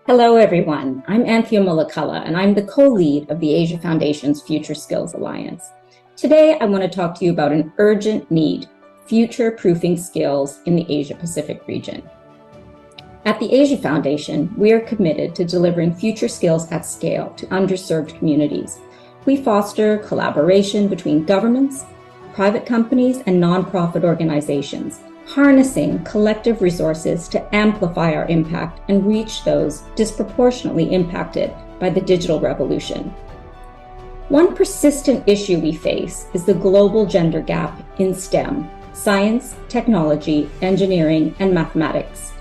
Hello, everyone. I'm Anthea Mulakala, and I'm the co-lead of the Asia Foundation's Future Skills Alliance. Today, I want to talk to you about an urgent need, future-proofing skills in the Asia-Pacific region. At the Asia Foundation, we are committed to delivering future skills at scale to underserved communities. We foster collaboration between governments, private companies, and nonprofit organizations, harnessing collective resources to amplify our impact and reach those disproportionately impacted by the digital revolution. One persistent issue we face is the global gender gap in STEM, science, technology, engineering, and mathematics.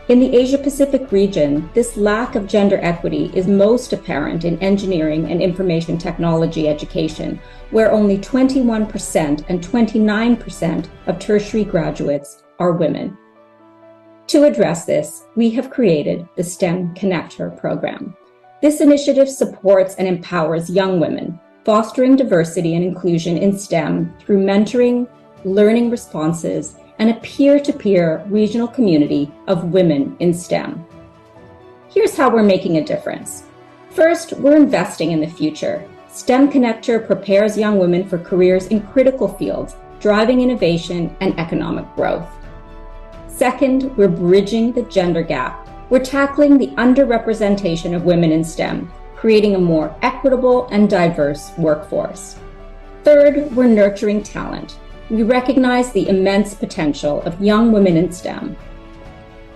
In the Asia-Pacific region, this lack of gender equity is most apparent in engineering and information technology education, where only 21% and 29% of tertiary graduates are women. To address this, we have created the STEM Connect Her program. This initiative supports and empowers young women, fostering diversity and inclusion in STEM through mentoring, learning responses, and a peer-to-peer regional community of women in STEM. Here's how we're making a difference. First, we're investing in the future. STEM Connector prepares young women for careers in critical fields, driving innovation and economic growth. Second, we're bridging the gender gap. We're tackling the underrepresentation of women in STEM, creating a more equitable and diverse workforce. Third, we're nurturing talent. We recognize the immense potential of young women in STEM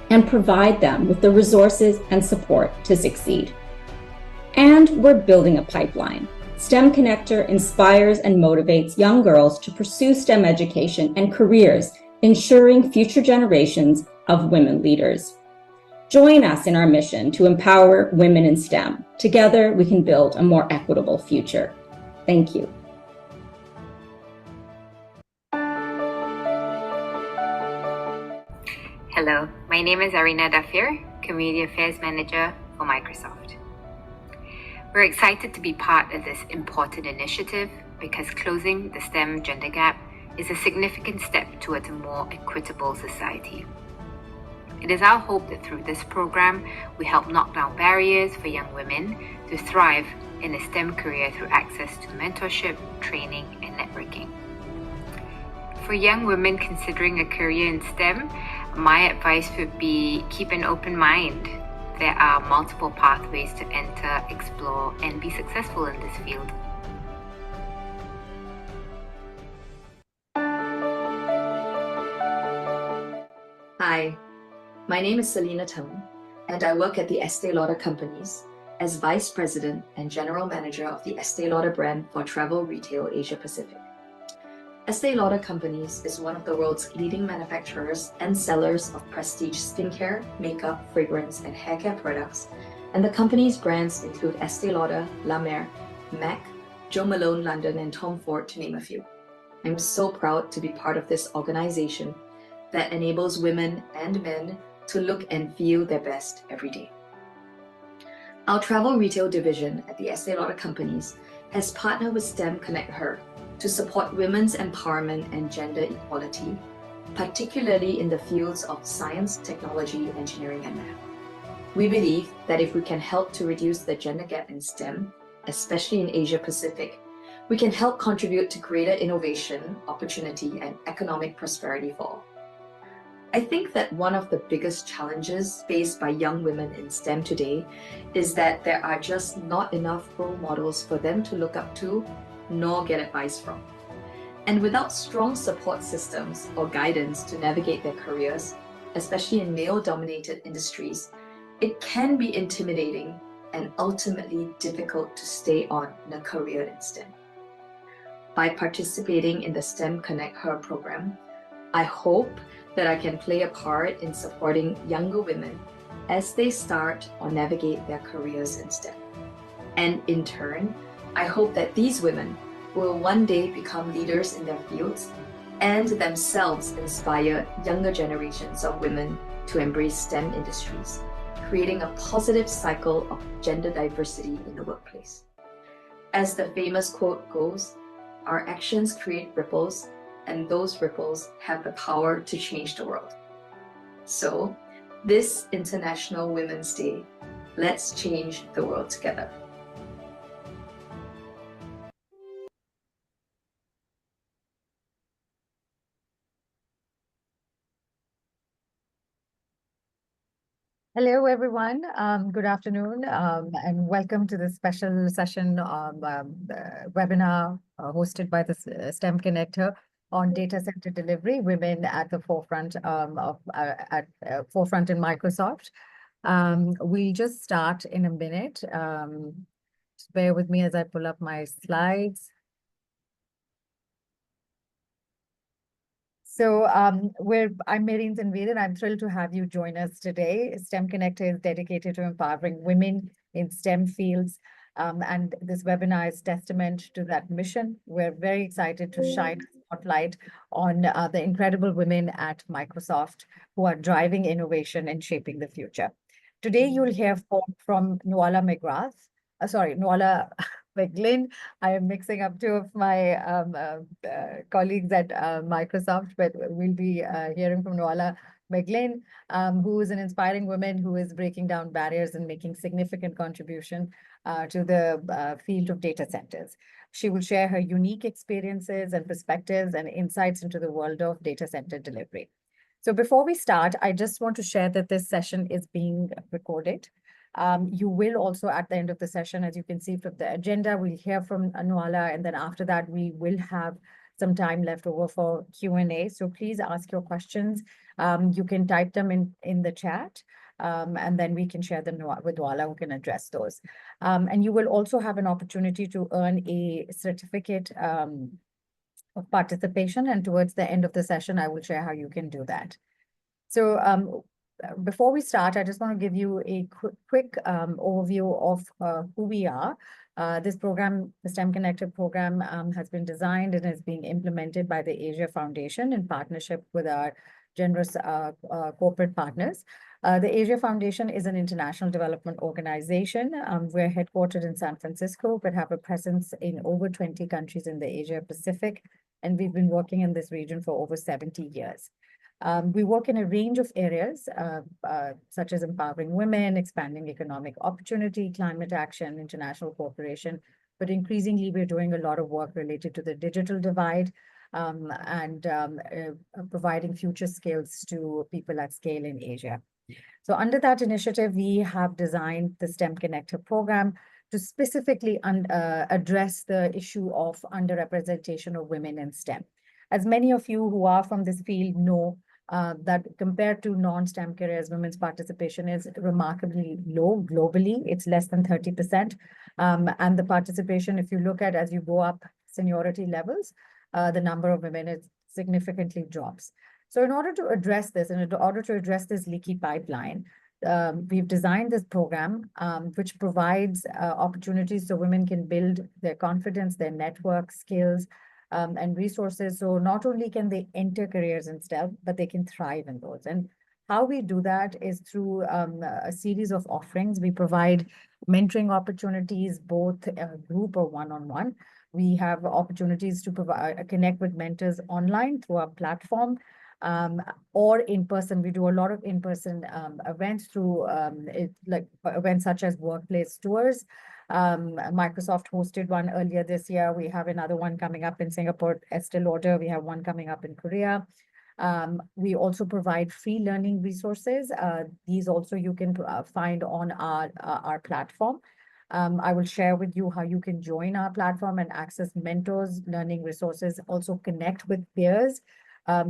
and provide them with the resources and support to succeed. And we're building a pipeline. STEM Connector inspires and motivates young girls to pursue STEM education and careers, ensuring future generations of women leaders. Join us in our mission to empower women in STEM. Together, we can build a more equitable future. Thank you. Hello, my name is Arina Dafir, Community Affairs Manager for Microsoft. We're excited to be part of this important initiative because closing the STEM gender gap is a significant step towards a more equitable society. It is our hope that through this program, we help knock down barriers for young women to thrive in a STEM career through access to mentorship, training, and networking. For young women considering a career in STEM, my advice would be keep an open mind. There are multiple pathways to enter, explore, and be successful in this field. Hi, my name is Selena Tone, and I work at the Estee Lauder Companies as Vice President and General Manager of the Estee Lauder brand for Travel Retail Asia Pacific. Estee Lauder Companies is one of the world's leading manufacturers and sellers of prestige skincare, makeup, fragrance, and haircare products, and the company's brands include Estee Lauder, La Mer, MAC, Jo Malone London, and Tom Ford, to name a few. I'm so proud to be part of this organization that enables women and men to look and feel their best every day. Our travel retail division at the Estee Lauder Companies has partnered with STEM Connect Her to support women's empowerment and gender equality, particularly in the fields of science, technology, engineering, and math. We believe that if we can help to reduce the gender gap in STEM, especially in Asia Pacific, we can help contribute to greater innovation, opportunity, and economic prosperity for all. I think that one of the biggest challenges faced by young women in STEM today is that there are just not enough role models for them to look up to nor get advice from. And without strong support systems or guidance to navigate their careers, especially in male-dominated industries, it can be intimidating and ultimately difficult to stay on in a career in STEM. By participating in the STEM Connect Her program, I hope that I can play a part in supporting younger women as they start or navigate their careers in STEM. And in turn, I hope that these women will one day become leaders in their fields and themselves inspire younger generations of women to embrace STEM industries, creating a positive cycle of gender diversity in the workplace. As the famous quote goes, our actions create ripples, and those ripples have the power to change the world. So, this International Women's Day, Let's change the world together. Hello, everyone. Good afternoon, and welcome to this special session webinar hosted by the STEM Connector on data center delivery, women at the forefront forefront in Microsoft. We'll just start in a minute. Just bear with me as I pull up my slides. So I'm Marine Tanveer, and I'm thrilled to have you join us today. STEM Connector is dedicated to empowering women in STEM fields, and this webinar is testament to that mission. We're very excited to shine a spotlight on the incredible women at Microsoft who are driving innovation and shaping the future. Today, you'll hear from Nuala Nuala McGlynn. I am mixing up two of my colleagues at Microsoft, but we'll be hearing from Nuala McGlynn, who is an inspiring woman who is breaking down barriers and making significant contribution to the field of data centers. She will share her unique experiences and perspectives and insights into the world of data center delivery. So before we start, I just want to share that this session is being recorded. You will also, at the end of the session, as you can see from the agenda, we'll hear from Nuala, and then after that, we will have some time left over for Q&A. So please ask your questions. You can type them in the chat, and then we can share them with Nuala, who can address those. And you will also have an opportunity to earn a certificate of participation, and towards the end of the session, I will share how you can do that. So before we start, I just want to give you a quick overview of who we are. This program, the STEM Connected program, has been designed and is being implemented by the Asia Foundation in partnership with our generous corporate partners. The Asia Foundation is an international development organization. We're headquartered in San Francisco, but have a presence in over 20 countries in the Asia Pacific, and we've been working in this region for over 70 years. We work in a range of areas, such as empowering women, expanding economic opportunity, climate action, international cooperation, but increasingly we're doing a lot of work related to the digital divide and providing future skills to people at scale in Asia. So under that initiative, we have designed the STEM Connector program to specifically address the issue of underrepresentation of women in STEM. As many of you who are from this field know, that compared to non-STEM careers, women's participation is remarkably low globally. It's less than 30%. And the participation, if you look at as you go up seniority levels, the number of women is significantly drops. So in order to address this, and in order to address this leaky pipeline, we've designed this program, which provides opportunities so women can build their confidence, their network skills, and resources. So not only can they enter careers in STEM, but they can thrive in those. And how we do that is through a series of offerings. We provide mentoring opportunities, both group or one-on-one. We have opportunities to connect with mentors online through our platform, or in person. We do a lot of in-person events through events such as workplace tours. Microsoft hosted one earlier this year. We have another one coming up in Singapore, Estee Lauder. We have one coming up in Korea. We also provide free learning resources. These also you can find on our platform. I will share with you how you can join our platform and access mentors, learning resources, also connect with peers.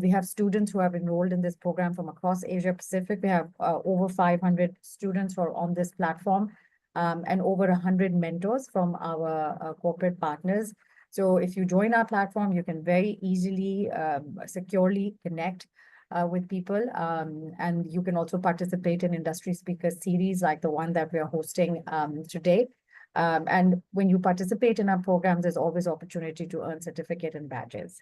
We have students who have enrolled in this program from across Asia Pacific. We have over 500 students who are on this platform, and over 100 mentors from our corporate partners. So if you join our platform, you can very easily, securely connect with people. And you can also participate in industry speaker series like the one that we are hosting today. And when you participate in our programs, there's always opportunity to earn certificate and badges.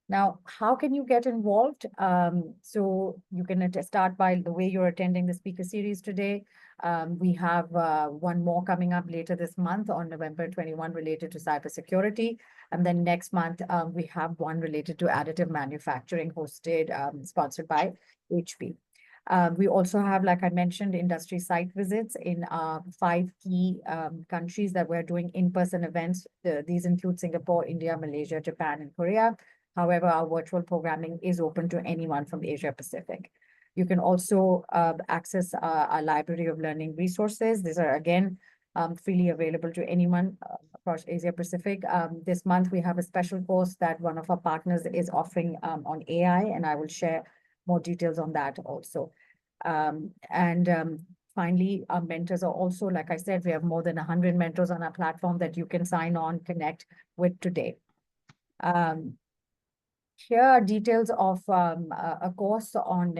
Now, how can you get involved? So you can start by the way you're attending the speaker series today. We have one more coming up later this month on November 21 related to cybersecurity. And then next month, we have one related to additive manufacturing hosted, sponsored by HP. We also have, like I mentioned, industry site visits in 5 key countries that we're doing in-person events. These include Singapore, India, Malaysia, Japan, and Korea. However, our virtual programming is open to anyone from Asia Pacific. You can also access our library of learning resources. These are, again, freely available to anyone across Asia Pacific. This month, we have a special course that one of our partners is offering on AI, and I will share more details on that also. Finally, our mentors are also, like I said, we have more than 100 mentors on our platform that you can sign on, connect with today. Here are details of a course on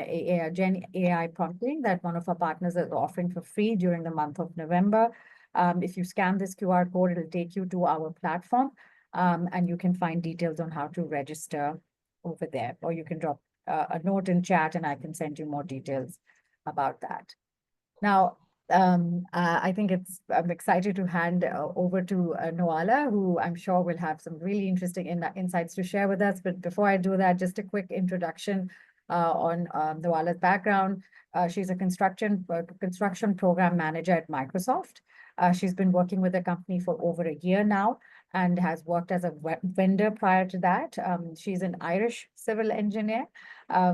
Gen AI prompting that one of our partners is offering for free during the month of November. If you scan this QR code, it'll take you to our platform, and you can find details on how to register over there, or you can drop a note in chat and I can send you more details about that. Now, I think I'm excited to hand over to Noala, who I'm sure will have some really interesting insights to share with us. But before I do that, just a quick introduction on Noala's background. She's a construction program manager at Microsoft. She's been working with the company for over a year now and has worked as a vendor prior to that. She's an Irish civil engineer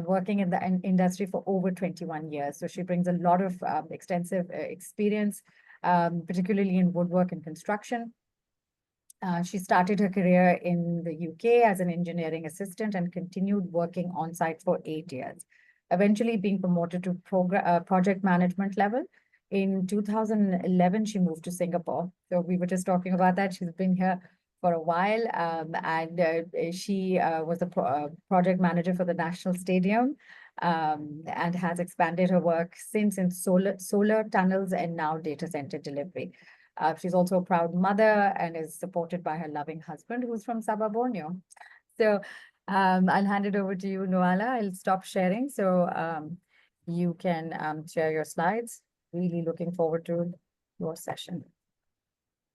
working in the industry for over 21 years. So she brings a lot of extensive experience, particularly in woodwork and construction. She started her career in the UK as an engineering assistant and continued working on site for 8 years, eventually being promoted to project management level. In 2011, she moved to Singapore. So we were just talking about that. She's been here for a while, and she was a project manager for the National Stadium, and has expanded her work since in solar tunnels and now data center delivery. She's also a proud mother and is supported by her loving husband, who's from Sabah, Borneo. So I'll hand it over to you, Noala. I'll stop sharing so you can share your slides. Really looking forward to your session.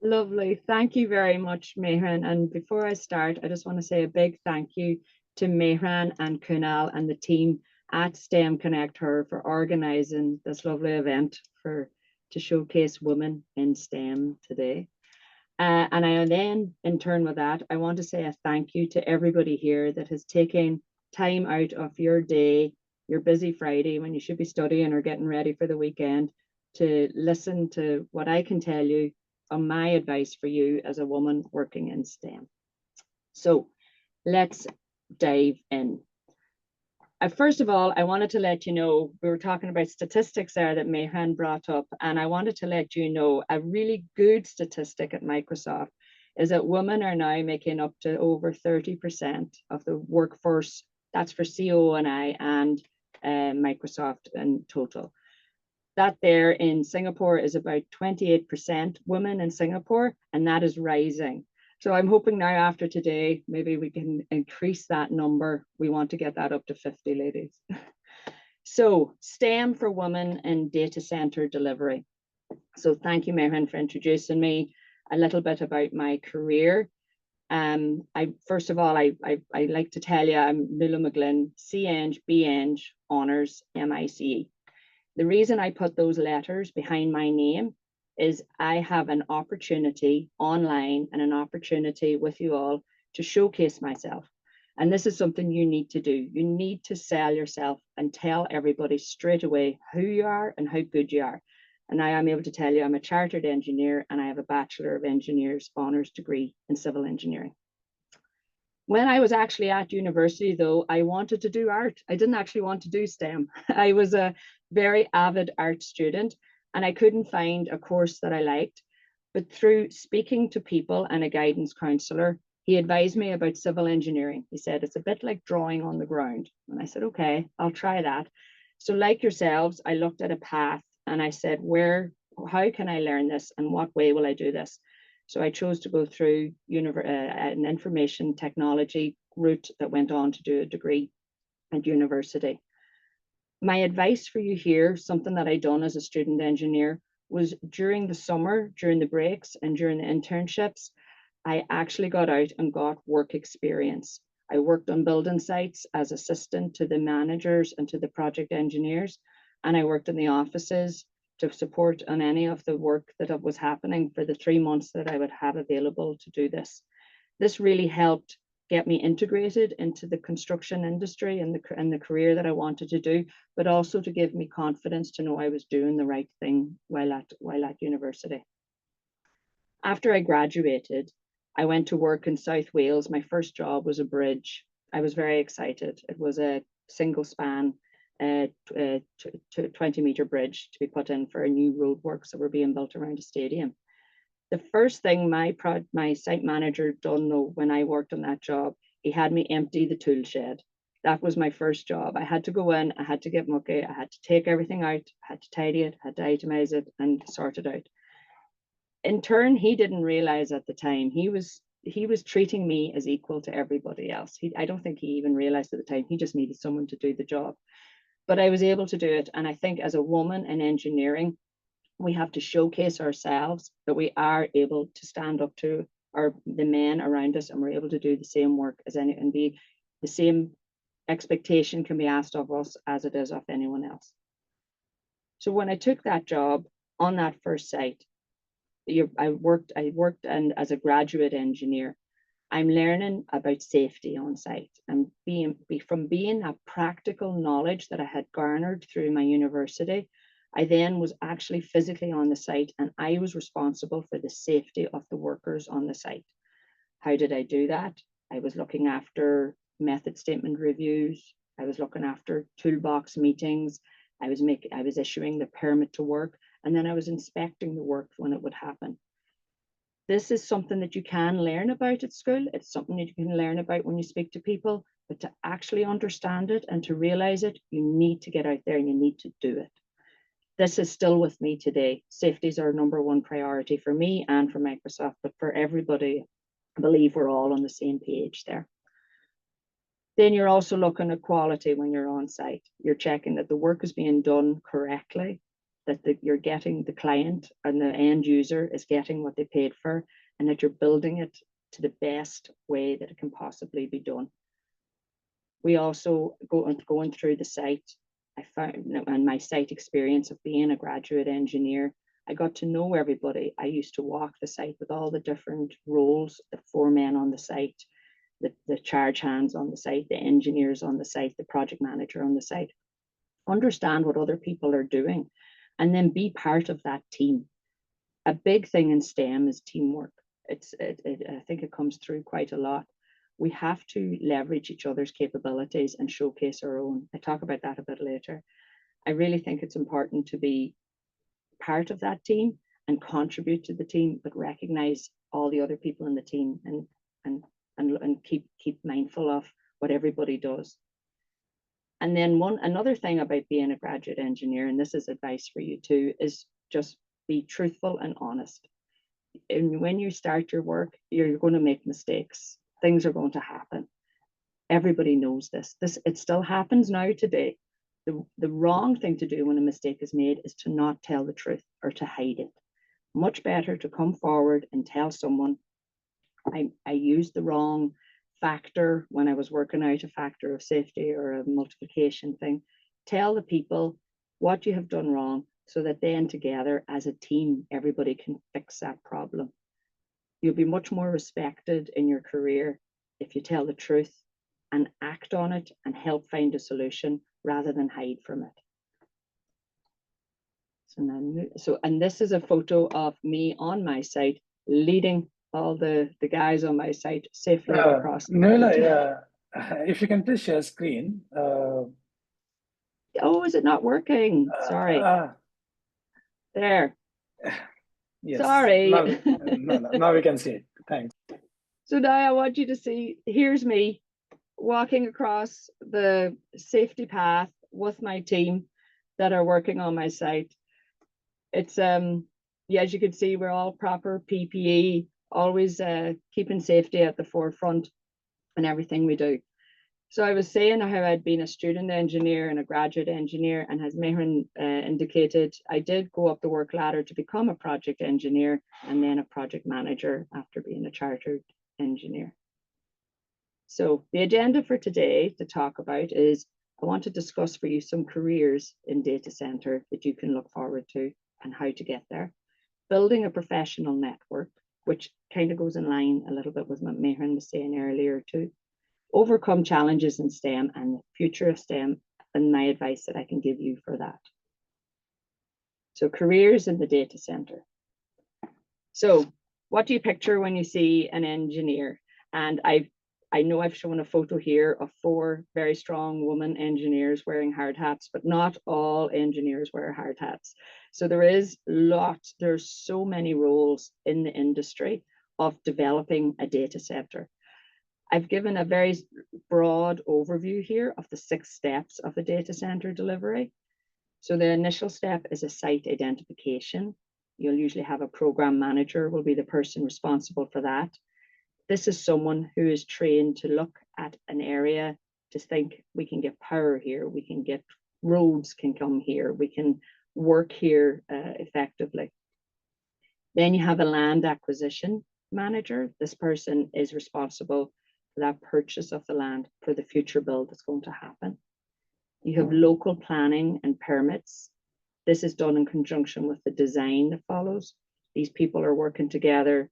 Lovely. Thank you very much, Mehran. And before I start, I just want to say a big thank you to Mehran and Kunal and the team at STEM Connect Her for organizing this lovely event to showcase women in STEM today. And I then, in turn with that, I want to say a thank you to everybody here that has taken time out of your day, your busy Friday when you should be studying or getting ready for the weekend, to listen to what I can tell you on my advice for you as a woman working in STEM. So let's dive in. First of all, I wanted to let you know, we were talking about statistics there that Mehran brought up, and I wanted to let you know a really good statistic at Microsoft is that women are now making up to over 30% of the workforce. That's for CO&I and Microsoft in total. That there in Singapore is about 28% women in Singapore, and that is rising. So I'm hoping now after today, maybe we can increase that number. We want to get that up to 50, ladies. So STEM for women in data center delivery. So thank you, Mehran, for introducing me. A little bit about my career. First of all, I like to tell you I'm Mula McGlynn, C-Eng, B-Eng, Honours, MICE. The reason I put those letters behind my name is I have an opportunity online and an opportunity with you all to showcase myself. And this is something you need to do. You need to sell yourself and tell everybody straight away who you are and how good you are. And I am able to tell you I'm a chartered engineer and I have a Bachelor of Engineers honours degree in civil engineering. When I was actually at university, though, I wanted to do art. I didn't actually want to do STEM. I was a very avid art student and I couldn't find a course that I liked. But through speaking to people and a guidance counsellor, he advised me about civil engineering. He said, it's a bit like drawing on the ground. And I said, okay, I'll try that. So like yourselves, I looked at a path and I said, how can I learn this and what way will I do this? So I chose to go through an information technology route that went on to do a degree at university. My advice for you here, something that I done as a student engineer, was during the summer, during the breaks and during the internships, I actually got out and got work experience. I worked on building sites as assistant to the managers and to the project engineers. and I worked in the offices to support on any of the work that was happening for the 3 months that I would have available to do this. This really helped get me integrated into the construction industry and the career that I wanted to do, but also to give me confidence to know I was doing the right thing while at university. After I graduated, I went to work in South Wales. My first job was a bridge. I was very excited. It was a single span 20-meter bridge to be put in for a new roadworks that were being built around a stadium. The first thing my site manager done though, when I worked on that job, he had me empty the tool shed. That was my first job. I had to go in, I had to get mucky, I had to take everything out, I had to tidy it, I had to itemize it and sort it out. In turn, he didn't realize at the time, he was treating me as equal to everybody else. I don't think he even realized at the time, he just needed someone to do the job. But I was able to do it. And I think as a woman in engineering, we have to showcase ourselves that we are able to stand up to the men around us, and we're able to do the same work as any, and the same expectation can be asked of us as it is of anyone else. So when I took that job on that first site, I worked and as a graduate engineer, I'm learning about safety on site, and from being that practical knowledge that I had garnered through my university, I then was actually physically on the site, and I was responsible for the safety of the workers on the site. How did I do that? I was looking after method statement reviews. I was looking after toolbox meetings. I was issuing the permit to work, and then I was inspecting the work when it would happen. This is something that you can learn about at school. It's something that you can learn about when you speak to people, but to actually understand it and to realize it, you need to get out there and you need to do it. This is still with me today. Safety is our #1 priority for me and for Microsoft, but for everybody, I believe we're all on the same page there. Then you're also looking at quality when you're on site. You're checking that the work is being done correctly, that you're getting the client and the end user is getting what they paid for, and that you're building it to the best way that it can possibly be done. We also going through the site, I found, and my site experience of being a graduate engineer, I got to know everybody. I used to walk the site with all the different roles, the foremen on the site, the charge hands on the site, the engineers on the site, the project manager on the site. Understand what other people are doing, and then be part of that team. A big thing in STEM is teamwork. I think it comes through quite a lot. We have to leverage each other's capabilities and showcase our own. I talk about that a bit later. I really think it's important to be part of that team and contribute to the team, but recognize all the other people in the team and keep mindful of what everybody does. And then another thing about being a graduate engineer, and this is advice for you too, is just be truthful and honest. And when you start your work, you're going to make mistakes. Things are going to happen. Everybody knows this. It still happens now today. The wrong thing to do when a mistake is made is to not tell the truth or to hide it. Much better to come forward and tell someone, I used the wrong factor when I was working out a factor of safety or a multiplication thing. Tell the people what you have done wrong, so that then together as a team, everybody can fix that problem. You'll be much more respected in your career if you tell the truth and act on it and help find a solution rather than hide from it. And this is a photo of me on my site leading all the guys on my site safely across. Nuala, if you can please share screen. Oh, is it not working? Sorry. There. Yes. Sorry. Now we can see it. Thanks. So now I want you to see, here's me walking across the safety path with my team that are working on my site. It's, yeah, as you can see, we're all proper PPE, always keeping safety at the forefront in everything we do. So I was saying how I'd been a student engineer and a graduate engineer, and as Mehran indicated, I did go up the work ladder to become a project engineer and then a project manager after being a chartered engineer. So the agenda for today to talk about is I want to discuss for you some careers in Datacentre that you can look forward to and how to get there. Building a professional network, which kind of goes in line a little bit with what Mehren was saying earlier too. Overcome challenges in STEM and the future of STEM, and my advice that I can give you for that. So careers in the data center. So what do you picture when you see an engineer? And I know I've shown a photo here of 4 very strong women engineers wearing hard hats, but not all engineers wear hard hats. So there's so many roles in the industry of developing a data center. I've given a very broad overview here of the 6 steps of a data center delivery. So the initial step is a site identification. You'll usually have a program manager will be the person responsible for that. This is someone who is trained to look at an area to think we can get power here, we can get roads can come here, we can work here effectively. Then you have a land acquisition manager. This person is responsible for that purchase of the land for the future build that's going to happen. You have local planning and permits. This is done in conjunction with the design that follows. These people are working together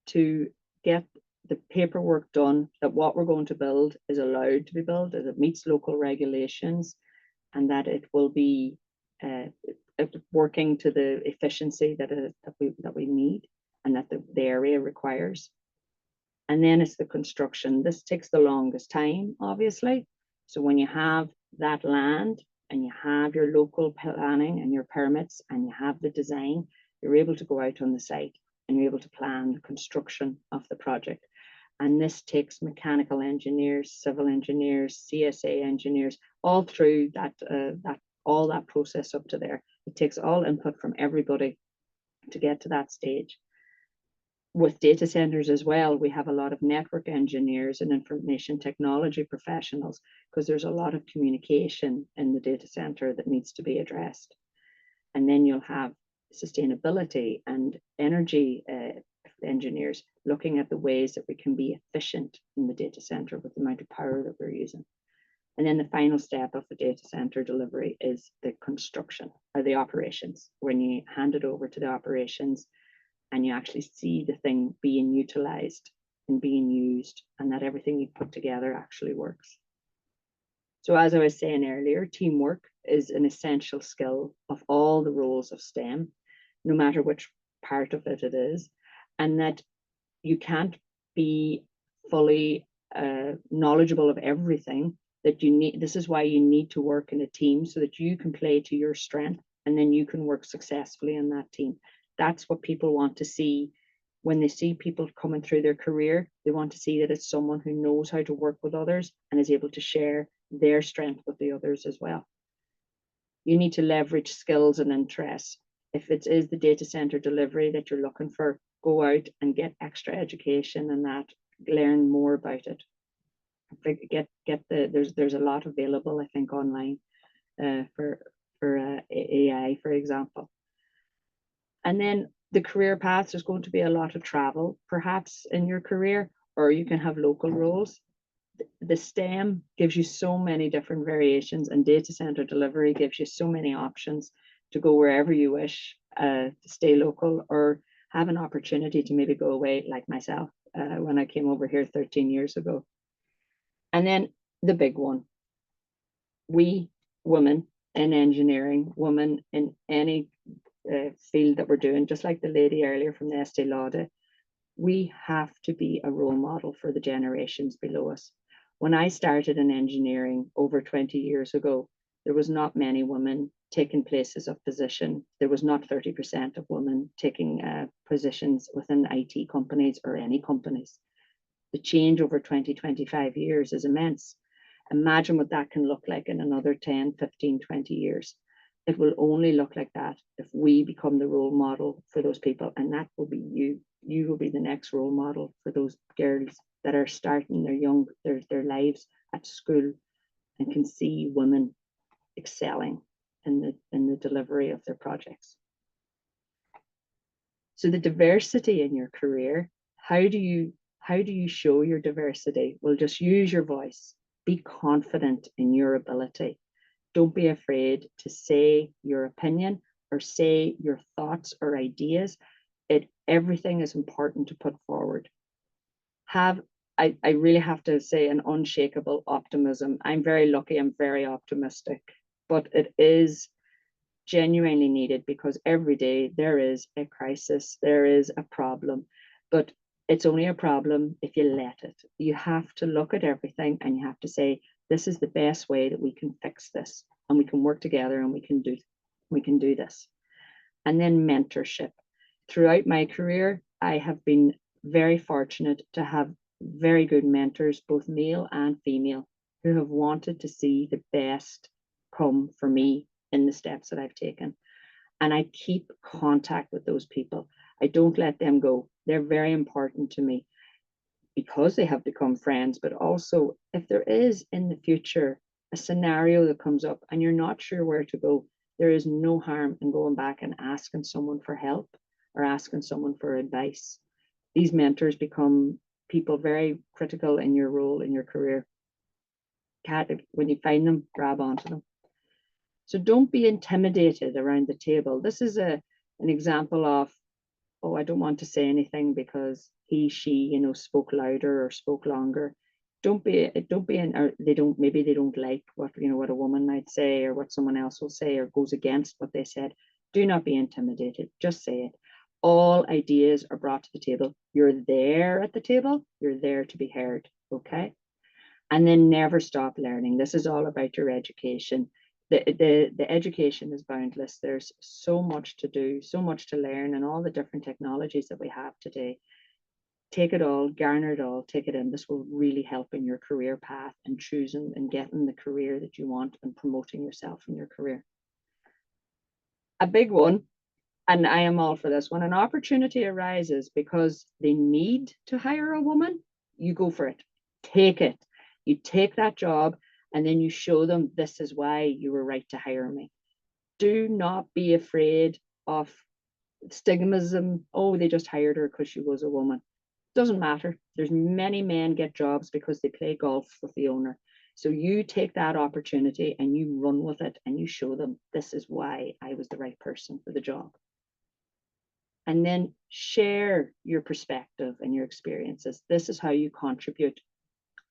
to get the paperwork done that what we're going to build is allowed to be built, that it meets local regulations, and that it will be working to the efficiency that we need and that the area requires. And then it's the construction. This takes the longest time, obviously. So when you have that land and you have your local planning and your permits and you have the design, you're able to go out on the site and you're able to plan the construction of the project. And this takes mechanical engineers, civil engineers, CSA engineers, all through all that process up to there. It takes all input from everybody to get to that stage. With data centers as well, we have a lot of network engineers and information technology professionals because there's a lot of communication in the data center that needs to be addressed. And then you'll have sustainability and energy engineers looking at the ways that we can be efficient in the data center with the amount of power that we're using. And then the final step of the data center delivery is the construction or the operations, when you hand it over to the operations and you actually see the thing being utilized and being used and that everything you put together actually works. So as I was saying earlier, teamwork is an essential skill of all the roles of STEM, no matter which part of it is, and that you can't be fully knowledgeable of everything that you need. This is why you need to work in a team so that you can play to your strength and then you can work successfully in that team. That's what people want to see when they see people coming through their career. They want to see that it's someone who knows how to work with others and is able to share their strength with the others as well. You need to leverage skills and interests. If it is the data center delivery that you're looking for, go out and get extra education and that, learn more about it. There's a lot available, I think, online for AI, for example. And then the career paths, there's going to be a lot of travel, perhaps in your career, or you can have local roles. The STEM gives you so many different variations, and data center delivery gives you so many options to go wherever you wish, to stay local, or have an opportunity to maybe go away, like myself, when I came over here 13 years ago. And then the big one, we women in engineering, women in any field that we're doing, just like the lady earlier from the Estée Lauder, we have to be a role model for the generations below us. When I started in engineering over 20 years ago, there was not many women taking places of position. There was not 30% of women taking positions within IT companies or any companies. The change over 20, 25 years is immense. Imagine what that can look like in another 10, 15, 20 years. It will only look like that if we become the role model for those people, and that will be you. You will be the next role model for those girls that are starting their lives at school and can see women excelling in the delivery of their projects. So the diversity in your career, how do you show your diversity? Well, just use your voice. Be confident in your ability. Don't be afraid to say your opinion or say your thoughts or ideas. Everything is important to put forward. I really have to say an unshakable optimism. I'm very lucky, I'm very optimistic, but it is genuinely needed because every day there is a crisis, there is a problem, but it's only a problem if you let it. You have to look at everything and you have to say, this is the best way that we can fix this, and we can work together and we can do this. And then mentorship. Throughout my career, I have been very fortunate to have very good mentors, both male and female, who have wanted to see the best come for me in the steps that I've taken. And I keep contact with those people. I don't let them go. They're very important to me because they have become friends, but also if there is in the future a scenario that comes up and you're not sure where to go, there is no harm in going back and asking someone for help or asking someone for advice. These mentors become people very critical in your role, in your career. When you find them, grab onto them. So don't be intimidated around the table. This is an example of, oh, I don't want to say anything because he, she, spoke louder or spoke longer. Maybe they don't like what a woman might say or what someone else will say or goes against what they said. Do not be intimidated. Just say it. All ideas are brought to the table. You're there at the table. You're there to be heard. Okay. And then never stop learning. This is all about your education. The education is boundless. There's so much to do, so much to learn, and all the different technologies that we have today. Take it all, garner it all, take it in. This will really help in your career path and choosing and getting the career that you want and promoting yourself in your career. A big one, and I am all for this, when an opportunity arises because they need to hire a woman, you go for it. Take it. You take that job and then you show them, this is why you were right to hire me. Do not be afraid of stigmatism. Oh, they just hired her because she was a woman. Doesn't matter. There's many men get jobs because they play golf with the owner. So you take that opportunity and you run with it and you show them, this is why I was the right person for the job. And then share your perspective and your experiences. This is how you contribute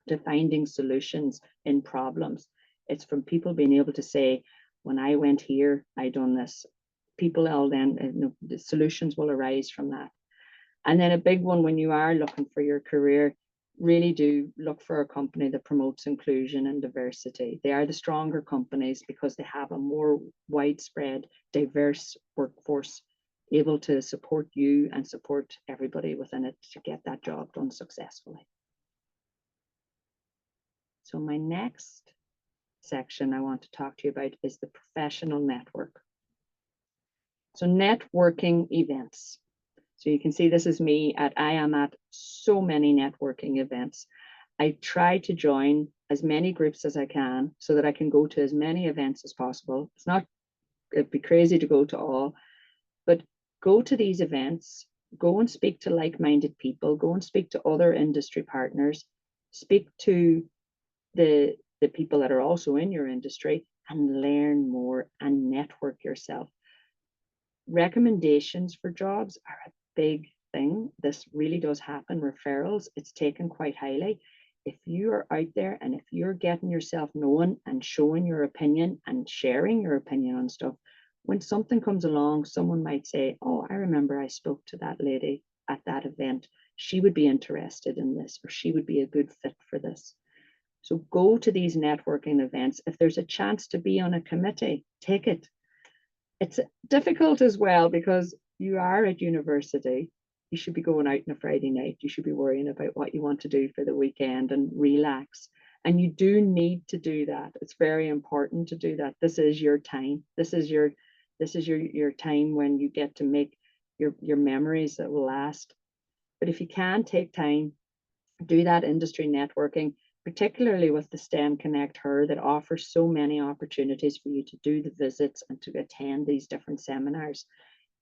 to finding solutions in problems. It's from people being able to say, when I went here, I done this. People all then, the solutions will arise from that. And then a big one, when you are looking for your career, really do look for a company that promotes inclusion and diversity. They are the stronger companies because they have a more widespread, diverse workforce able to support you and support everybody within it to get that job done successfully. So my next section I want to talk to you about is the professional network. So networking events. So you can see this is me I am at so many networking events. I try to join as many groups as I can so that I can go to as many events as possible. It'd be crazy to go to all, but go to these events, go and speak to like-minded people, go and speak to other industry partners, speak to the people that are also in your industry and learn more and network yourself. Recommendations for jobs are a big thing. This really does happen. Referrals, it's taken quite highly. If you are out there and if you're getting yourself known and showing your opinion and sharing your opinion on stuff, when something comes along, someone might say, oh, I remember I spoke to that lady at that event. She would be interested in this, or she would be a good fit for this. So go to these networking events. If there's a chance to be on a committee, take it. It's difficult as well because you are at university. You should be going out on a Friday night. You should be worrying about what you want to do for the weekend and relax. And you do need to do that. It's very important to do that. This is your time. This is your time when you get to make your memories that will last. But if you can take time, do that industry networking, particularly with the STEM Connect Her that offers so many opportunities for you to do the visits and to attend these different seminars.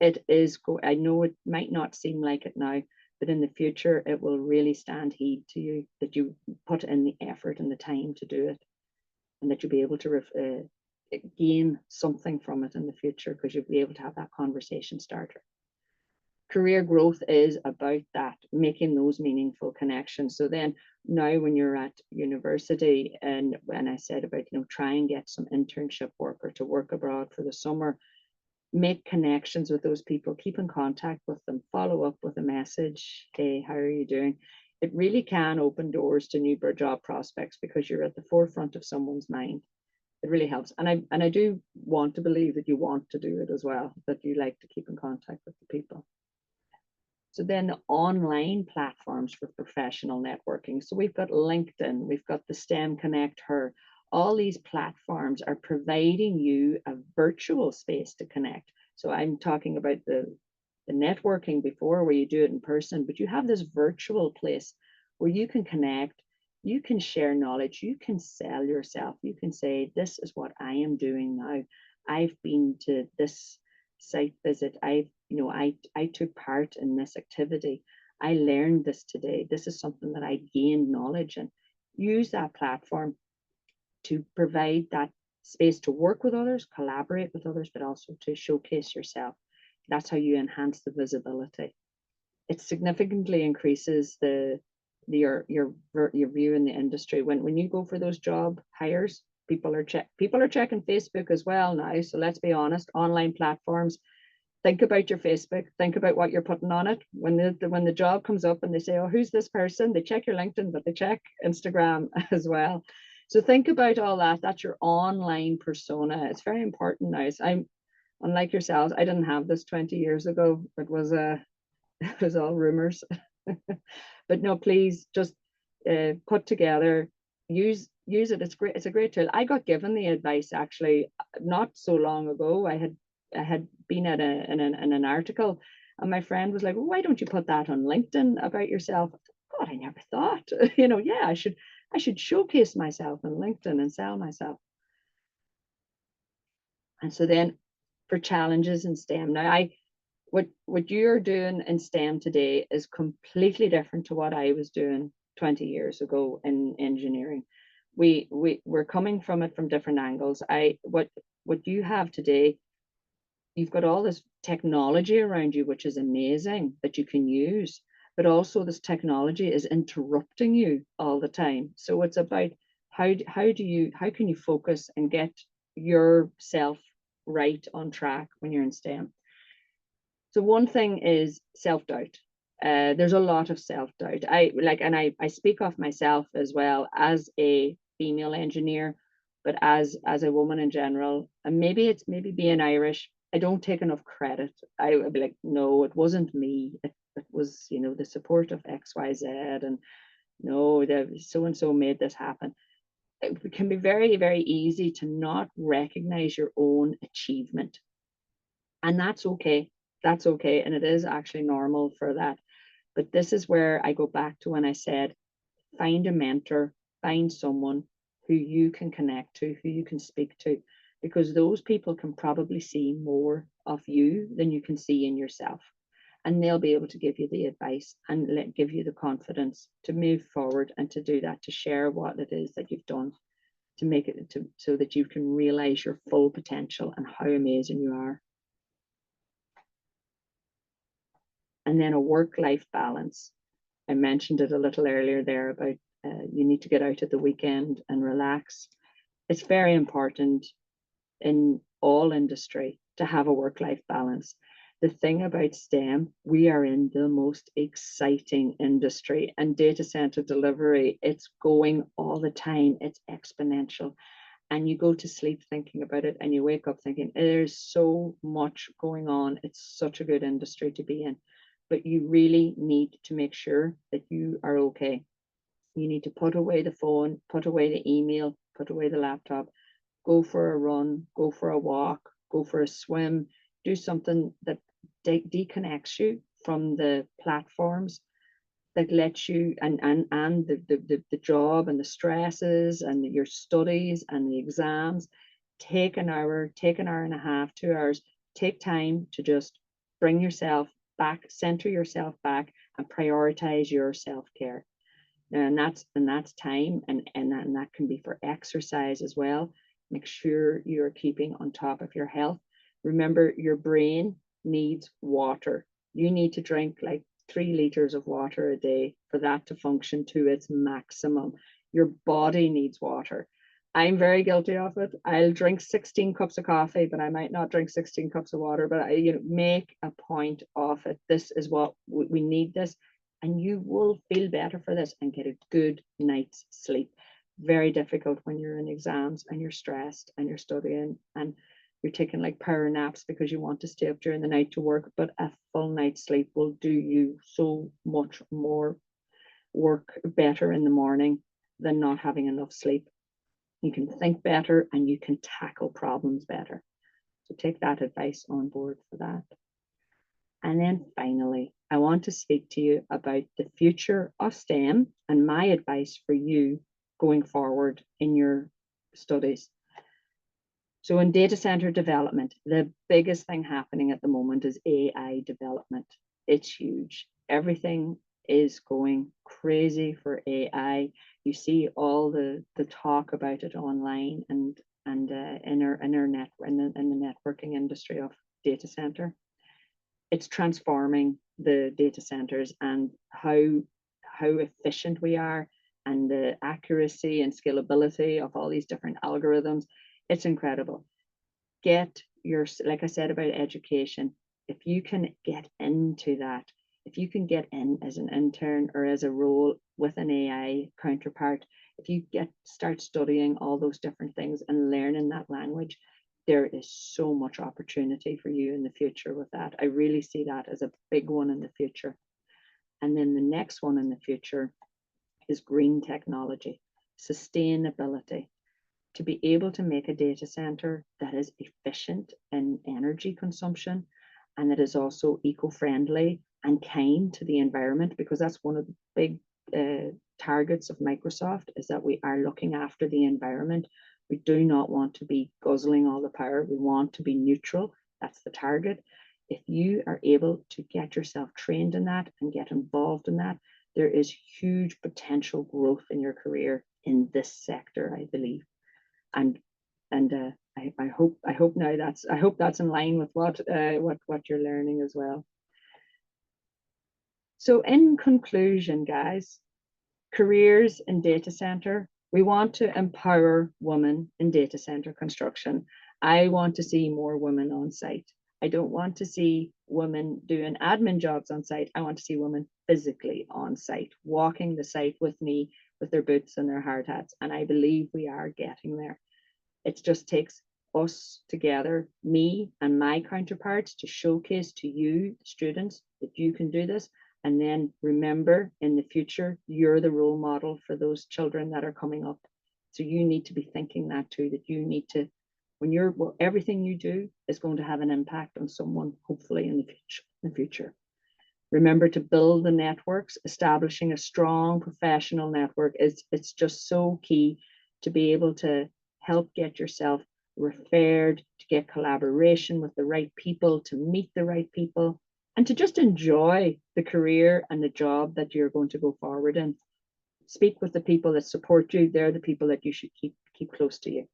It is, I know it might not seem like it now, but in the future, it will really stand heed to you that you put in the effort and the time to do it, and that you'll be able to gain something from it in the future, because you'll be able to have that conversation starter. Career growth is about that, making those meaningful connections. So then now when you're at university, and when I said about, try and get some internship work or to work abroad for the summer, make connections with those people, keep in contact with them, follow up with a message. Hey, how are you doing? It really can open doors to new job prospects, because you're at the forefront of someone's mind. It really helps. And I do want to believe that you want to do it as well, that you like to keep in contact with the people. So then the online platforms for professional networking. So we've got LinkedIn, we've got the STEM Connect Her. All these platforms are providing you a virtual space to connect. So I'm talking about the networking before, where you do it in person, but you have this virtual place where you can connect, you can share knowledge, you can sell yourself, you can say, this is what I am doing now. I've been to this site visit, I took part in this activity, I learned this today, this is something that I gained knowledge in. Use that platform to provide that space to work with others, collaborate with others, but also to showcase yourself. That's how you enhance the visibility. It significantly increases your view in the industry. When you go for those job hires, people are checking Facebook as well now. So let's be honest, online platforms. Think about your Facebook. Think about what you're putting on it. When the job comes up and they say, "Oh, who's this person?" They check your LinkedIn, but they check Instagram as well. So think about all that. That's your online persona. It's very important now. I'm unlike yourselves. I didn't have this 20 years ago. It was it was all rumors. But no, please just put together, use it. It's great. It's a great tool. I got given the advice actually not so long ago. I had been at in an article, and my friend was like, well, why don't you put that on LinkedIn about yourself? God, I never thought. Yeah, I should showcase myself on LinkedIn and sell myself. And so then for challenges in STEM, now what you're doing in STEM today is completely different to what I was doing 20 years ago in engineering. We're coming from it from different angles. What you have today, you've got all this technology around you, which is amazing that you can use, but also this technology is interrupting you all the time. So it's about how can you focus and get yourself right on track when you're in STEM. So one thing is self-doubt. There's a lot of self-doubt. I speak of myself as well as a female engineer, but as a woman in general, and maybe being Irish, I don't take enough credit. I would be like, no, it wasn't me. It was, the support of XYZ, and no, so-and-so made this happen. It can be very, very easy to not recognize your own achievement. And that's okay. That's okay. And it is actually normal for that. But this is where I go back to when I said, find a mentor, find someone who you can connect to, who you can speak to, because those people can probably see more of you than you can see in yourself. And they'll be able to give you the advice and give you the confidence to move forward and to do that, to share what it is that you've done, to make it so that you can realize your full potential and how amazing you are. And then a work-life balance. I mentioned it a little earlier there about you need to get out at the weekend and relax. It's very important in all industry to have a work-life balance. The thing about STEM, we are in the most exciting industry, and data center delivery, it's going all the time. It's exponential. And you go to sleep thinking about it, and you wake up thinking, there's so much going on. It's such a good industry to be in. But you really need to make sure that you are okay. You need to put away the phone, put away the email, put away the laptop, go for a run, go for a walk, go for a swim, do something that deconnects you from the platforms that lets you and the job and the stresses and your studies and the exams. Take an hour, take an hour and a half, 2 hours, take time to just bring yourself back, center yourself back, and prioritize your self-care. And that's time, and that can be for exercise as well. Make sure you're keeping on top of your health. Remember, your brain needs water. You need to drink like 3 liters of water a day for that to function to its maximum. Your body needs water. I'm very guilty of it. I'll drink 16 cups of coffee, but I might not drink 16 cups of water. But I make a point of it. This is what we need this. And you will feel better for this and get a good night's sleep. Very difficult when you're in exams and you're stressed and you're studying and you're taking like power naps because you want to stay up during the night to work, but a full night's sleep will do you so much more work better in the morning than not having enough sleep. You can think better and you can tackle problems better. So take that advice on board for that. And then finally, I want to speak to you about the future of STEM and my advice for you going forward in your studies. So in data center development, the biggest thing happening at the moment is AI development. It's huge. Everything is going crazy for AI. You see all the talk about it online and in the networking industry of data center. It's transforming the data centers and how efficient we are and the accuracy and scalability of all these different algorithms. It's incredible. Get your, like I said about education, if you can get into that, if you can get in as an intern or as a role with an AI counterpart, if you start studying all those different things and learning that language, there is so much opportunity for you in the future with that. I really see that as a big one in the future. And then the next one in the future is green technology, sustainability. To be able to make a data center that is efficient in energy consumption and that is also eco-friendly and kind to the environment, because that's one of the big targets of Microsoft, is that we are looking after the environment. We do not want to be guzzling all the power. We want to be neutral. That's the target. If you are able to get yourself trained in that and get involved in that, there is huge potential growth in your career in this sector, I believe. And I hope now that's in line with what you're learning as well. So in conclusion, guys, careers in data center, we want to empower women in data center construction. I want to see more women on site. I don't want to see women doing admin jobs on site. I want to see women physically on site, walking the site with me with their boots and their hard hats. And I believe we are getting there. It just takes us together, me and my counterparts, to showcase to you, students, that you can do this. And then remember, in the future, you're the role model for those children that are coming up. So you need to be thinking that too, that you need to, everything you do is going to have an impact on someone, hopefully in the future. Remember to build the networks. Establishing a strong professional network it's just so key to be able to help get yourself referred, to get collaboration with the right people, to meet the right people, and to just enjoy the career and the job that you're going to go forward in. Speak with the people that support you. They're the people that you should keep close to you.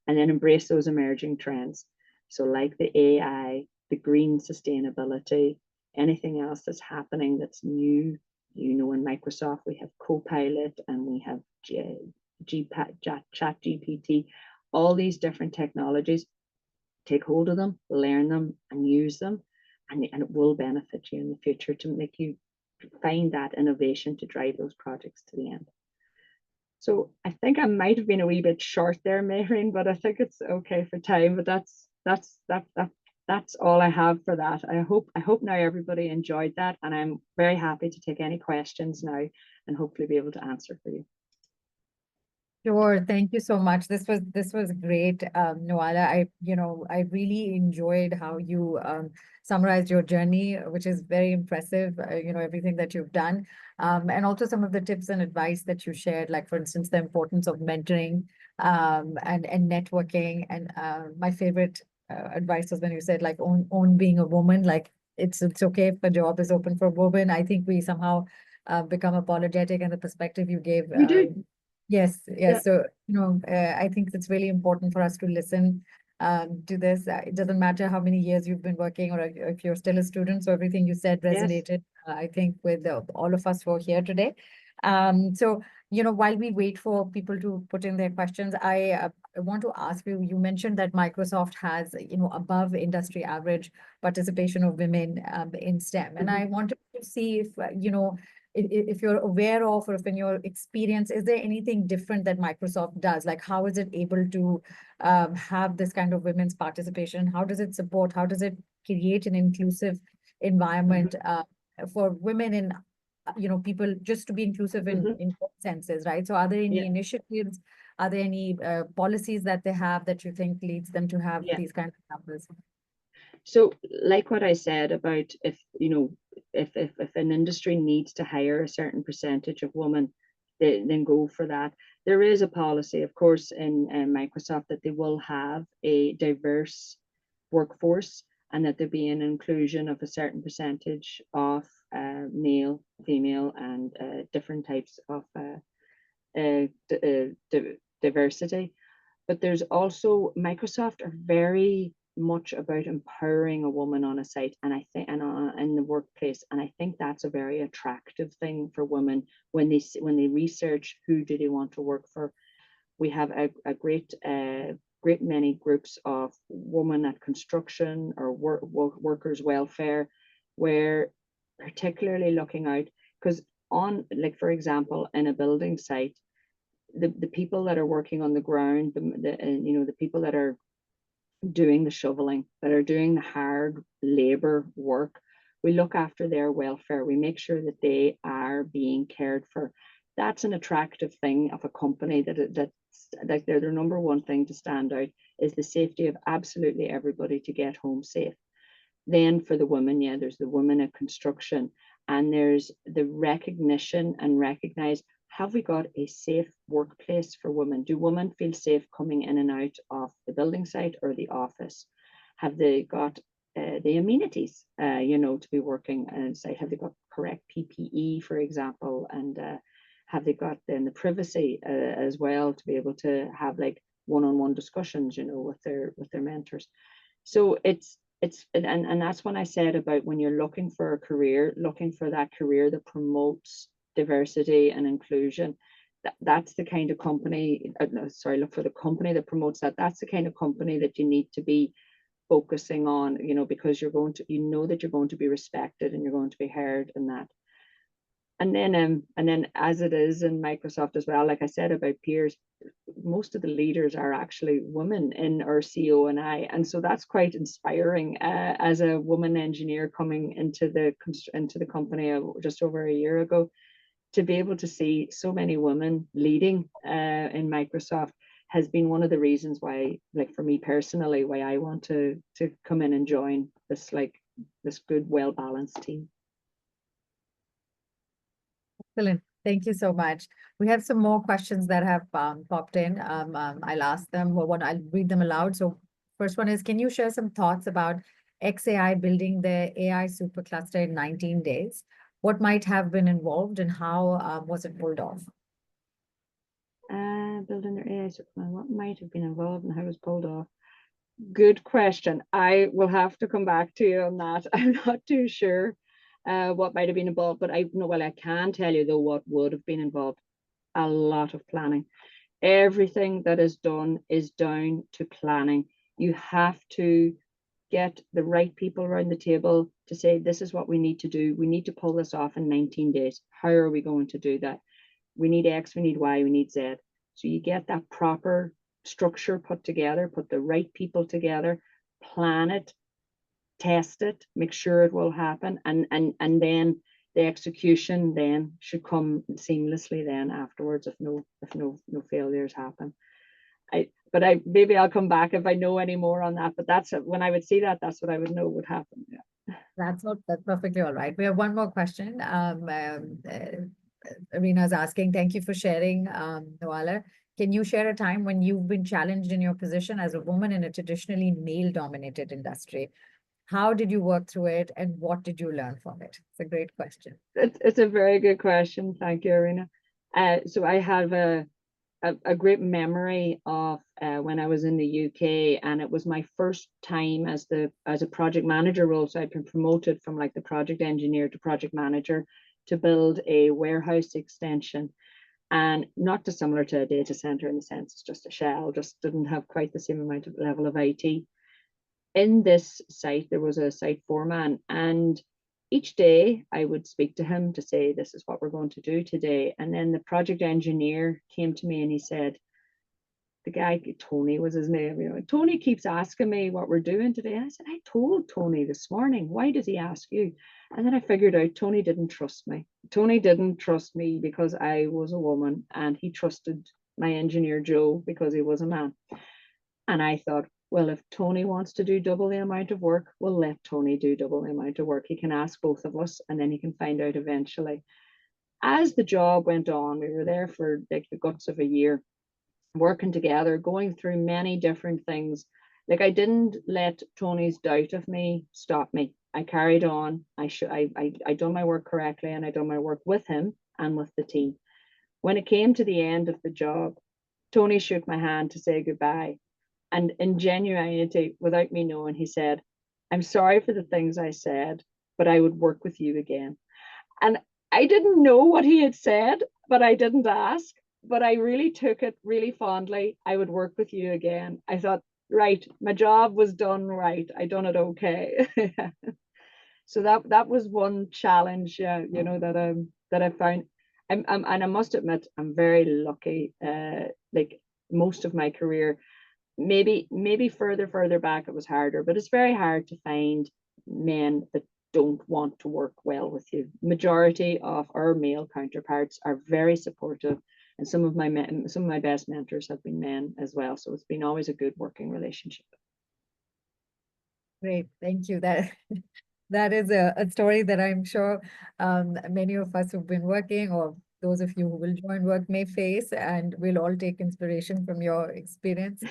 And then embrace those emerging trends. So like the AI, the green sustainability, anything else that's happening that's new. You know, in Microsoft, we have Copilot and we have ChatGPT, all these different technologies. Take hold of them, learn them, and use them, and it will benefit you in the future to make you find that innovation to drive those projects to the end. So I think I might have been a wee bit short there, Mehreen, but I think it's okay for time. But that's all I have for that. I hope now everybody enjoyed that, and I'm very happy to take any questions now and hopefully be able to answer for you. Sure, thank you so much. This was great, Nuala. I really enjoyed how you summarized your journey, which is very impressive. Everything that you've done, and also some of the tips and advice that you shared, like for instance, the importance of mentoring and networking. And my favorite advice was when you said like own being a woman, like it's okay if a job is open for women. I think we somehow become apologetic, and the perspective you gave. We do. Yes, Yeah. yes. So, I think it's really important for us to listen to this. It doesn't matter how many years you've been working or if you're still a student. So everything you said Yes. resonated, I think, with all of us who are here today. So, while we wait for people to put in their questions, I want to ask you, you mentioned that Microsoft has, above industry average participation of women in STEM. And I wanted to see if, if you're aware of, or if in your experience, is there anything different that Microsoft does? Like, how is it able to have this kind of women's participation? How does it support? How does it create an inclusive environment for women in, people, just to be inclusive in both senses, right? So are there any initiatives? Are there any policies that they have that you think leads them to have these kind of numbers? So like what I said about if an industry needs to hire a certain percentage of women, then go for that. There is a policy, of course, in Microsoft that they will have a diverse workforce and that there be an inclusion of a certain percentage of male, female, and different types of diversity. But there's also, Microsoft are very much about empowering a woman on a site, and I think, and in the workplace, and I think that's a very attractive thing for women when they research who do they want to work for. We have a great many groups of women at construction or workers welfare, where particularly looking out, because on, like, for example, in a building site, the people that are working on the ground, the people that are doing the shoveling, that are doing the hard labor work, we look after their welfare. We make sure that they are being cared for. That's an attractive thing of a company, that their number one thing to stand out is the safety of absolutely everybody to get home safe. Then for the women, there's the women at construction, and there's the recognition and recognize, have we got a safe workplace for women? Do women feel safe coming in and out of the building site or the office? Have they got the amenities, to be working on site? Have they got correct PPE, for example? And have they got then the privacy as well to be able to have like one-on-one discussions, with their mentors? So it's and that's when I said about when you're looking for a career, looking for that career that promotes diversity and inclusion, that's the kind of company, look for the company that promotes that. That's the kind of company that you need to be focusing on, because you're going to, that you're going to be respected and you're going to be heard in that. And then as it is in Microsoft as well, like I said about peers, most of the leaders are actually women in our CO&I, and so that's quite inspiring as a woman engineer coming into the company just over a year ago, to be able to see so many women leading in Microsoft has been one of the reasons why, like for me personally, why I want to come in and join this good, well-balanced team. Excellent. Thank you so much. We have some more questions that have popped in. I'll ask them, I'll read them aloud. So first one is, can you share some thoughts about XAI building the AI supercluster in 19 days? What might have been involved and how was it pulled off? Building their AI supercluster, what might have been involved and how it was pulled off? Good question. I will have to come back to you on that. I'm not too sure what might have been involved, but I can tell you though what would have been involved. A lot of planning. Everything that is done is down to planning. You have to get the right people around the table to say, this is what we need to do. We need to pull this off in 19 days. How are we going to do that? We need X, we need Y, we need Z. So you get that proper structure put together, put the right people together, plan it, test it, make sure it will happen, and then the execution then should come seamlessly then afterwards if no failures happen. Maybe I'll come back if I know any more on that, but that's when I would see that, that's what I would know would happen. Yeah. That's perfectly all right. We have one more question. Arena's asking, thank you for sharing, Noala. Can you share a time when you've been challenged in your position as a woman in a traditionally male-dominated industry? How did you work through it, and what did you learn from it? It's a great question. It's a very good question. Thank you, Arena. So I have a great memory of when I was in the UK, and it was my first time as a project manager role. So I'd been promoted from like the project engineer to project manager to build a warehouse extension, and not dissimilar to a data center in the sense it's just a shell, just didn't have quite the same amount of level of IT. In this site, there was a site foreman, and each day I would speak to him to say, this is what we're going to do today. And then the project engineer came to me and he said, the guy, Tony was his name, Tony keeps asking me what we're doing today. I said, I told Tony this morning. Why does he ask you? And then I figured out Tony didn't trust me. Tony didn't trust me because I was a woman, and he trusted my engineer Joe because he was a man. And I thought, well, if Tony wants to do double the amount of work, we'll let Tony do double the amount of work. He can ask both of us, and then he can find out eventually. As the job went on, we were there for like the guts of a year, working together, going through many different things. Like, I didn't let Tony's doubt of me stop me. I carried on. I done my work correctly, and I done my work with him and with the team. When it came to the end of the job, Tony shook my hand to say goodbye. And in genuinity, without me knowing, he said, I'm sorry for the things I said, but I would work with you again. And I didn't know what he had said, but I didn't ask. But I really took it really fondly. I would work with you again. I thought, right, my job was done right. I done it okay. So that was one challenge, that I found. And I must admit, I'm very lucky. Like most of my career, maybe further back it was harder, but it's very hard to find men that don't want to work well with you. Majority of our male counterparts are very supportive, and some of my best mentors have been men as well. So it's been always a good working relationship. Great, thank you. That is a story that I'm sure many of us who've been working, or those of you who will join work, may face, and we'll all take inspiration from your experience.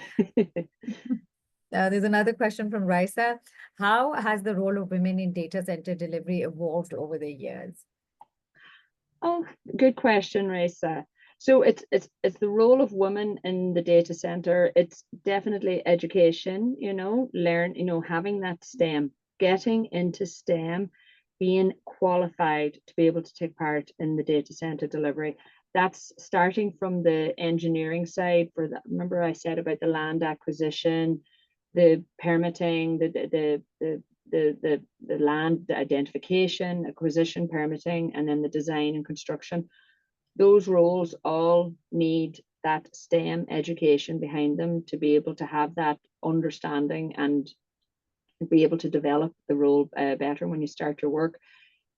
There's another question from Raisa. How has the role of women in data center delivery evolved over the years? Oh, good question, Raisa. So it's the role of women in the data center. It's definitely education, having that STEM, getting into STEM, being qualified to be able to take part in the data center delivery. That's starting from the engineering side. Remember I said about the land acquisition, the permitting, the land identification, acquisition, permitting, and then the design and construction. Those roles all need that STEM education behind them to be able to have that understanding and be able to develop the role better when you start your work.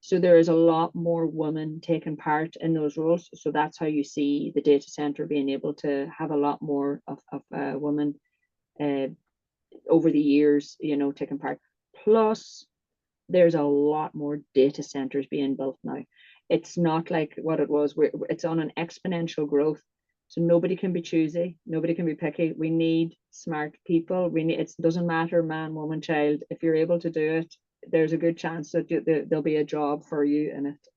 So there is a lot more women taking part in those roles. So that's how you see the data center being able to have a lot more of women over the years, taking part. Plus, there's a lot more data centers being built now. It's not like what it was. It's on an exponential growth. So nobody can be choosy. Nobody can be picky. We need smart people. It doesn't matter, man, woman, child. If you're able to do it, there's a good chance that there'll be a job for you in it.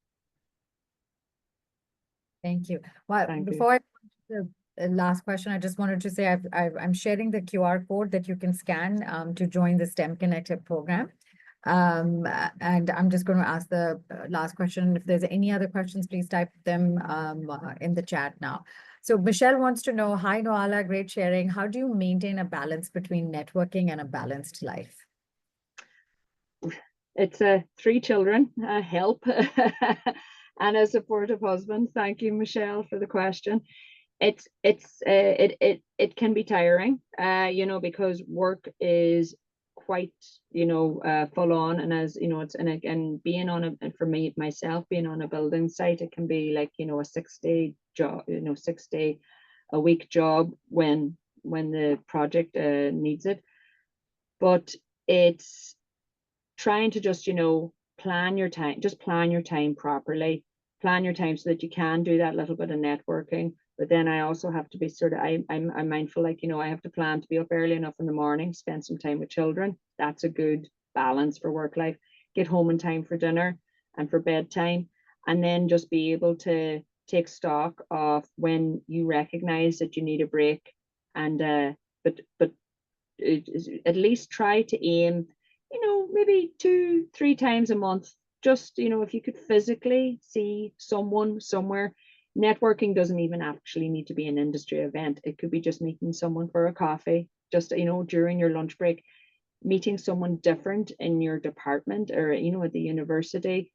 Thank you. Well, before I the last question, I just wanted to say I'm sharing the QR code that you can scan to join the STEM Connected program. And I'm just going to ask the last question. If there's any other questions, please type them in the chat now. So Michelle wants to know, hi Noala, great sharing. How do you maintain a balance between networking and a balanced life? It's 3 children, help, and a supportive husband. Thank you, Michelle, for the question. It can be tiring, because work is quite, full on, and as it's and being on for me myself being on a building site, it can be like a 6-day job, 6-day a week job when the project needs it. But it's trying to just plan your time properly, plan your time so that you can do that little bit of networking. But then I also have to be I'm mindful, I have to plan to be up early enough in the morning, spend some time with children. That's a good balance for work life, get home in time for dinner and for bedtime, and then just be able to take stock of when you recognize that you need a break. And but at least try to aim, maybe 2-3 times a month. Just, if you could physically see someone somewhere. Networking doesn't even actually need to be an industry event. It could be just meeting someone for a coffee, just, during your lunch break, meeting someone different in your department or, at the university,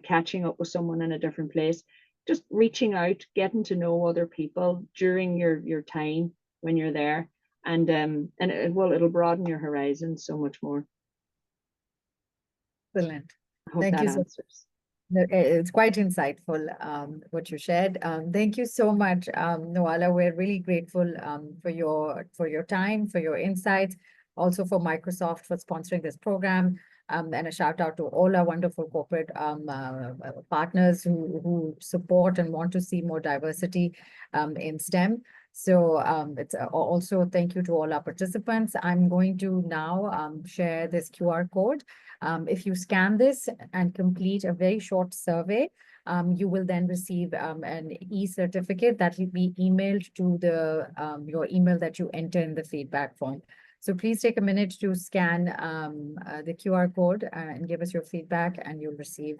catching up with someone in a different place, just reaching out, getting to know other people during your time when you're there. And it'll broaden your horizons so much more. Excellent. I hope Thank that you so answers. It's quite insightful, what you shared. Thank you so much, Noala. We're really grateful for your time, for your insights, also for Microsoft for sponsoring this program. And a shout out to all our wonderful corporate partners who support and want to see more diversity in STEM. So it's also thank you to all our participants. I'm going to now share this QR code. If you scan this and complete a very short survey, you will then receive an e-certificate that will be emailed to your email that you enter in the feedback form. So please take a minute to scan the QR code and give us your feedback, and you'll receive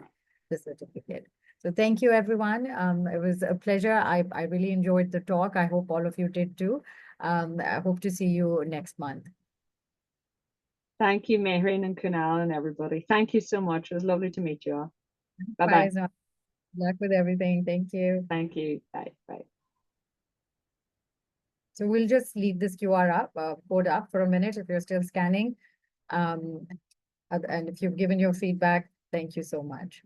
the certificate. So thank you, everyone. It was a pleasure. I really enjoyed the talk. I hope all of you did too. I hope to see you next month. Thank you, Mehreen and Kunal and everybody. Thank you so much. It was lovely to meet you all. Bye-bye. Good luck with everything. Thank you. Thank you. Bye. Bye. So we'll just leave this QR code up for a minute if you're still scanning. And if you've given your feedback, thank you so much.